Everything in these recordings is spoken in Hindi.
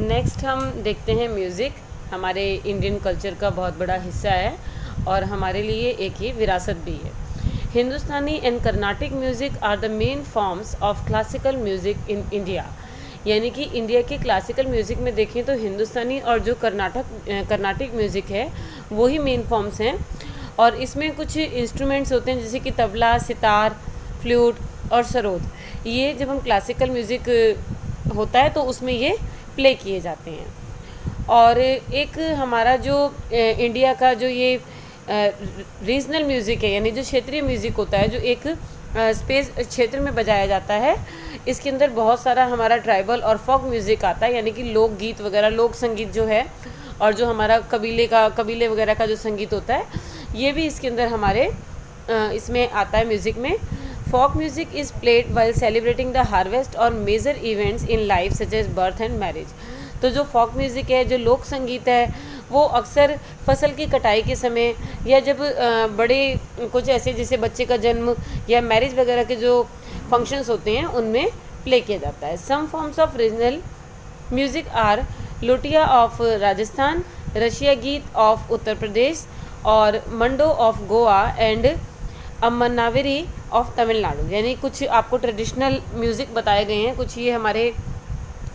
नेक्स्ट हम देखते हैं म्यूज़िक। हमारे इंडियन कल्चर का बहुत बड़ा हिस्सा है और हमारे लिए एक ये विरासत भी है। Hindustani and Carnatic music are the main forms of classical music in India. यानी कि इंडिया के क्लासिकल म्यूज़िक में देखें तो हिंदुस्तानी और जो कर्नाटिक म्यूज़िक है वो ही मेन फॉर्म्स हैं। और इसमें कुछ इंस्ट्रूमेंट्स होते हैं जैसे कि तबला, सितार, फ्लूट और सरोद। ये जब हम क्लासिकल म्यूज़िक होता है तो उसमें ये प्ले किए जाते हैं। और एक हमारा जो इंडिया का जो ये रीजनल म्यूज़िक है, यानी जो क्षेत्रीय म्यूज़िक होता है, जो एक स्पेस क्षेत्र में बजाया जाता है, इसके अंदर बहुत सारा हमारा ट्राइबल और फोक म्यूज़िक आता है, यानी कि लोकगीत वगैरह, लोक संगीत जो है, और जो हमारा कबीले वगैरह का जो संगीत होता है, ये भी इसके अंदर हमारे इसमें आता है म्यूज़िक में। Folk music is played while celebrating the harvest और major events in life such as birth and marriage. तो जो फोक म्यूज़िक है, जो लोक संगीत है, वो अक्सर फसल की कटाई के समय या जब बड़े कुछ ऐसे जैसे बच्चे का जन्म या मैरिज वगैरह के जो फंक्शंस होते हैं उनमें प्ले किया जाता है। Some forms of regional music are Lotia of Rajasthan, Rasiya geet of Uttar Pradesh और Mando of Goa and Ammanavari of Tamil Nadu. यानी कुछ आपको ट्रेडिशनल म्यूज़िक बताए गए हैं, कुछ ये हमारे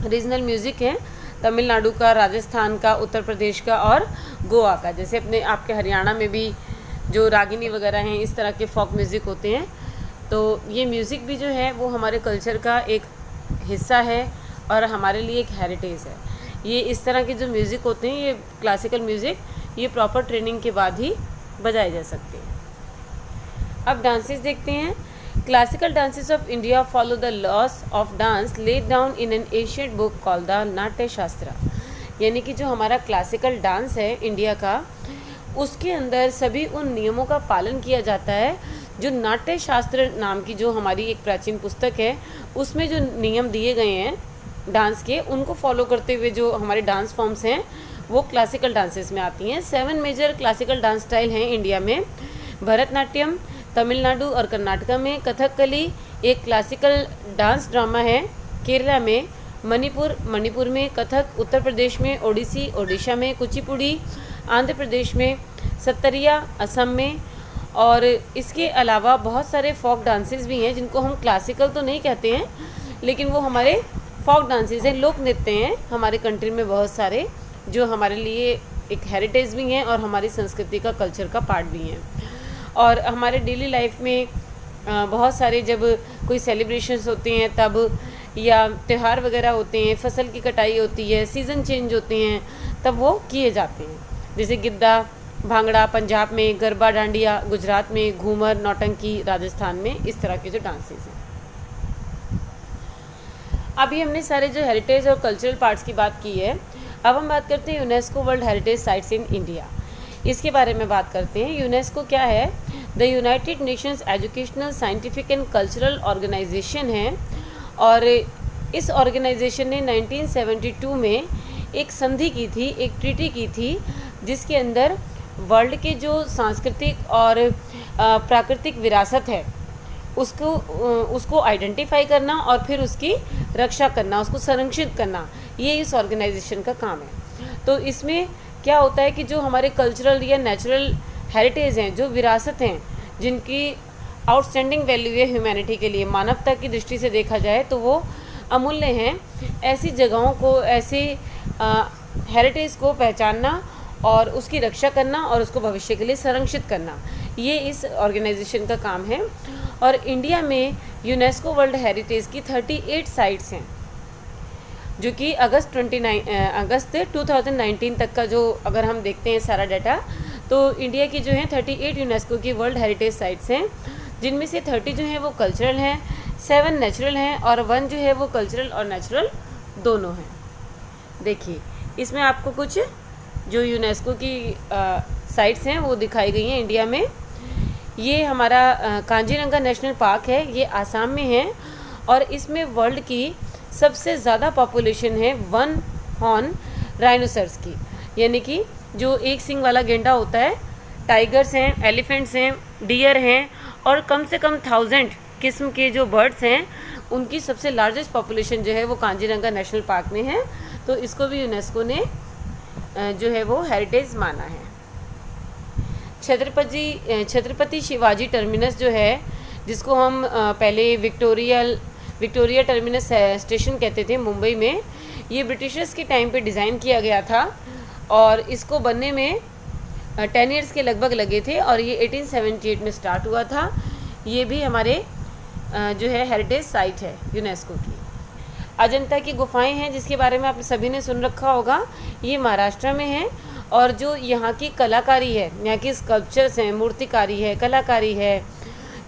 रीजनल म्यूज़िक हैं, तमिलनाडु का, राजस्थान का, उत्तर प्रदेश का और गोवा का। जैसे अपने आपके हरियाणा में भी जो रागिनी वगैरह हैं, इस तरह के फोक म्यूज़िक होते हैं। तो ये म्यूज़िक भी जो है वो हमारे कल्चर का एक हिस्सा है और हमारे लिए एक हेरिटेज है। ये इस तरह के जो म्यूज़िक होते हैं, ये क्लासिकल म्यूज़िक, ये प्रॉपर ट्रेनिंग के बाद ही बजाए जा सकते हैं। अब डांसेस देखते हैं। Classical dances of India follow the loss of dance laid down in an ancient book called the नाट्य शास्त्र। यानी कि जो हमारा क्लासिकल डांस है इंडिया का, उसके अंदर सभी उन नियमों का पालन किया जाता है जो नाट्य शास्त्र नाम की जो हमारी एक प्राचीन पुस्तक है, उसमें जो नियम दिए गए हैं डांस के, उनको फॉलो करते हुए जो हमारे डांस फॉर्म्स हैं वो क्लासिकल डांसेस में आती हैं। 7 मेजर क्लासिकल डांस स्टाइल हैं इंडिया में। भरतनाट्यम तमिलनाडु और कर्नाटका में, कथकली एक क्लासिकल डांस ड्रामा है केरला में, मणिपुर में, कथक उत्तर प्रदेश में, ओडिसी ओडिशा में, कुचिपुड़ी आंध्र प्रदेश में, सत्तरिया असम में। और इसके अलावा बहुत सारे फोक डांसेस भी हैं जिनको हम क्लासिकल तो नहीं कहते हैं, लेकिन वो हमारे फोक डांसेस हैं, लोक नृत्य हैं हमारे कंट्री में बहुत सारे, जो हमारे लिए एक हेरिटेज भी हैं और हमारी संस्कृति का, कल्चर का पार्ट भी हैं। और हमारे डेली लाइफ में बहुत सारे जब कोई सेलिब्रेशंस होते हैं तब, या त्यौहार वगैरह होते हैं, फसल की कटाई होती है, सीज़न चेंज होते हैं, तब वो किए जाते हैं। जैसे गिद्दा, भांगड़ा पंजाब में, गरबा डांडिया गुजरात में, घूमर नौटंकी राजस्थान में, इस तरह के जो डांसेस हैं। अभी हमने सारे जो हेरिटेज और कल्चरल पार्ट्स की बात की है। अब हम बात करते हैं UNESCO world heritage sites in India. इसके बारे में बात करते हैं। यूनेस्को क्या है? The United Nations educational, scientific and cultural organisation है। और इस ऑर्गेनाइजेशन ने 1972 में एक संधि की थी, एक ट्रीटी की थी, जिसके अंदर वर्ल्ड के जो सांस्कृतिक और प्राकृतिक विरासत है उसको आइडेंटिफाई करना और फिर उसकी रक्षा करना, उसको संरक्षित करना, ये इस ऑर्गेनाइजेशन का काम है। तो इसमें क्या होता है कि जो हमारे कल्चरल या नेचुरल हेरिटेज हैं, जो विरासत हैं, जिनकी आउटस्टैंडिंग वैल्यू है ह्यूमैनिटी के लिए, मानवता की दृष्टि से देखा जाए तो वो अमूल्य हैं, ऐसी जगहों को, ऐसे हेरिटेज को पहचानना और उसकी रक्षा करना और उसको भविष्य के लिए संरक्षित करना, ये इस ऑर्गेनाइजेशन का काम है। और इंडिया में यूनेस्को वर्ल्ड हेरिटेज की 38 साइट्स हैं, जो कि अगस्त 2019 तक का जो अगर हम देखते हैं सारा डाटा, तो इंडिया की जो है 38 यूनेस्को की वर्ल्ड हेरिटेज साइट्स हैं, जिनमें से 30 जो हैं वो कल्चरल हैं, 7 नेचुरल हैं और 1 जो है वो कल्चरल और नेचुरल दोनों हैं। देखिए इसमें आपको कुछ जो यूनेस्को की साइट्स हैं वो दिखाई गई हैं इंडिया में। ये हमारा कांजीरंगा नेशनल पार्क है, ये आसाम में है और इसमें वर्ल्ड की सबसे ज़्यादा पॉपुलेशन है 1 हॉर्न राइनोसर्स की, यानी कि जो एक सींग वाला गेंडा होता है, टाइगर्स हैं, एलिफेंट्स हैं, डियर हैं और कम से कम 1000 किस्म के जो बर्ड्स हैं, उनकी सबसे लार्जेस्ट पॉपुलेशन जो है वो कांजीरंगा नेशनल पार्क में है। तो इसको भी यूनेस्को ने जो है वो हेरिटेज माना है। छत्रपति शिवाजी टर्मिनस जो है, जिसको हम पहले विक्टोरिया टर्मिनस स्टेशन कहते थे मुंबई में, ये ब्रिटिशर्स के टाइम पे डिज़ाइन किया गया था और इसको बनने में 10 ईयर्स के लगभग लगे थे और ये 1878 में स्टार्ट हुआ था। ये भी हमारे जो है हेरिटेज साइट है यूनेस्को की। अजंता की गुफाएं हैं, जिसके बारे में आप सभी ने सुन रखा होगा, ये महाराष्ट्र में है और जो यहाँ की कलाकारी है, यहाँ की स्कल्पचर्स हैं, मूर्तिकारी है, कलाकारी है,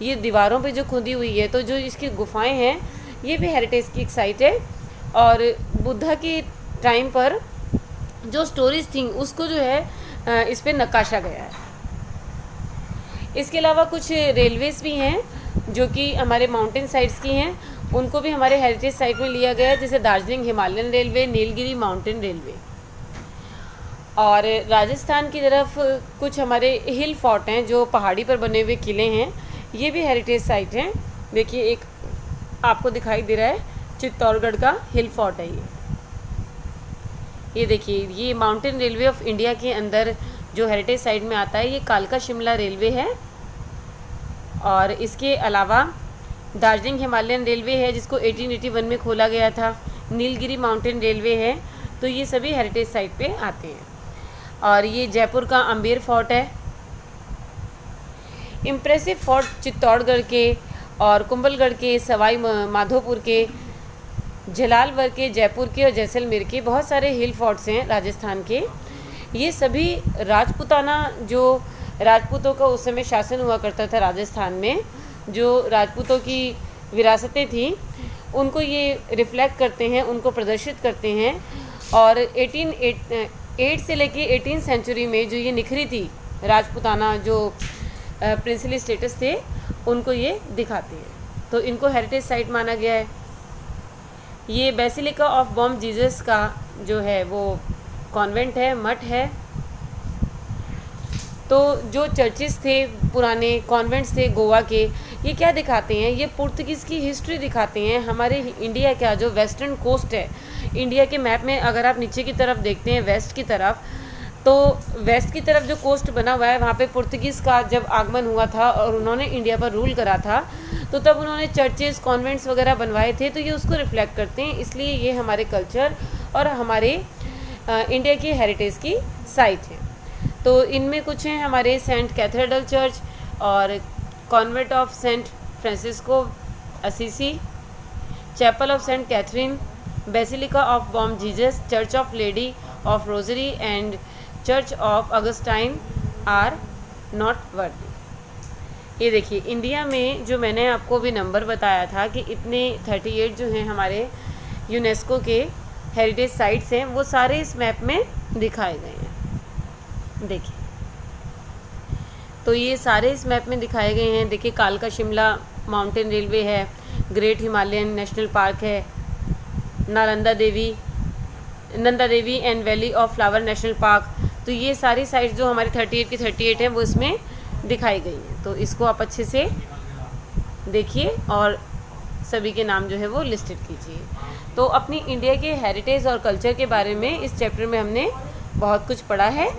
ये दीवारों पे जो खुदी हुई है, तो जो इसकी गुफाएं हैं ये भी हेरिटेज की एक साइट है। और बुद्धा के टाइम पर जो स्टोरीज थी उसको जो है इस पे नक्काशा गया है। इसके अलावा कुछ रेलवेज़ भी हैं जो कि हमारे माउंटेन साइट्स की हैं, उनको भी हमारे हेरिटेज साइट में लिया गया है, जैसे Darjeeling Himalayan railway, Nilgiri mountain railway. और राजस्थान की तरफ कुछ हमारे हिल फोर्ट हैं जो पहाड़ी पर बने हुए किले हैं, ये भी हेरिटेज साइट हैं। देखिए एक आपको दिखाई दे रहा है, चित्तौड़गढ़ का हिल फोर्ट है ये देखिए, ये माउंटेन रेलवे ऑफ इंडिया के अंदर जो हेरिटेज साइट में आता है, ये कालका शिमला रेलवे है। और इसके अलावा दार्जिलिंग हिमालयन रेलवे है जिसको 1881 में खोला गया था, नीलगिरी माउंटेन रेलवे है, तो ये सभी हेरिटेज साइट पे आते हैं। और ये जयपुर का अम्बेर फोर्ट है। इम्प्रेसिव फोर्ट चित्तौड़गढ़ के और कुंभलगढ़ के, सवाई माधोपुर के, जलालवर के, जयपुर के और जैसलमेर के बहुत सारे हिल फोर्ट्स हैं राजस्थान के। ये सभी जो राजपूतों का उस समय शासन हुआ करता था राजस्थान में, जो राजपूतों की विरासतें थी, उनको ये रिफ्लेक्ट करते हैं, उनको प्रदर्शित करते हैं। और 1808 से लेके 18th सेंचुरी में जो ये निखरी थी राजपूताना जो प्रिंसली स्टेटस थे, उनको ये दिखाते हैं, तो इनको हेरिटेज साइट माना गया है। ये बेसिलिका ऑफ बॉम जीसस का जो है वो कॉन्वेंट है, मठ है। तो जो चर्चिस थे, पुराने कॉन्वेंट्स थे गोवा के, ये क्या दिखाते हैं, ये पुर्तगीज़ की हिस्ट्री दिखाते हैं। हमारे इंडिया का जो वेस्टर्न कोस्ट है, इंडिया के मैप में अगर आप नीचे की तरफ देखते हैं वेस्ट की तरफ, तो वेस्ट की तरफ जो कोस्ट बना हुआ है, वहाँ पे पुर्तगीज़ का जब आगमन हुआ था और उन्होंने इंडिया पर रूल करा था, तो तब उन्होंने चर्चेस, कॉन्वेंट्स वगैरह बनवाए थे, तो ये उसको रिफ्लेक्ट करते हैं। इसलिए ये हमारे कल्चर और हमारे इंडिया की हेरिटेज की साइट है। तो इनमें कुछ हैं हमारे सेंट कैथेड्रल चर्च और convent of Saint Francisco Assisi, chapel of Saint Catherine, basilica of Bom Jesus, church of lady of rosary and church of Augustine are not वर्दी। ये देखिए, इंडिया में जो मैंने आपको भी नंबर बताया था कि इतने 38 जो हैं हमारे यूनेस्को के हेरिटेज साइट्स हैं, वो सारे इस मैप में दिखाए गए हैं। देखिए, तो ये सारे इस मैप में दिखाए गए हैं। देखिए, कालका शिमला माउंटेन रेलवे है, ग्रेट हिमालयन नेशनल पार्क है, Nanda Devi and valley of flower national park. तो ये सारी साइट्स जो हमारी 38 की 38 हैं वो इसमें दिखाई गई हैं। तो इसको आप अच्छे से देखिए और सभी के नाम जो है वो लिस्टेड कीजिए। तो अपनी इंडिया के हेरिटेज और कल्चर के बारे में इस चैप्टर में हमने बहुत कुछ पढ़ा है,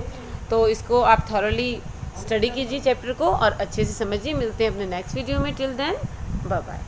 तो इसको आप थॉरली स्टडी कीजिए चैप्टर को और अच्छे से समझिए। मिलते हैं अपने नेक्स्ट वीडियो में। Till then bye bye.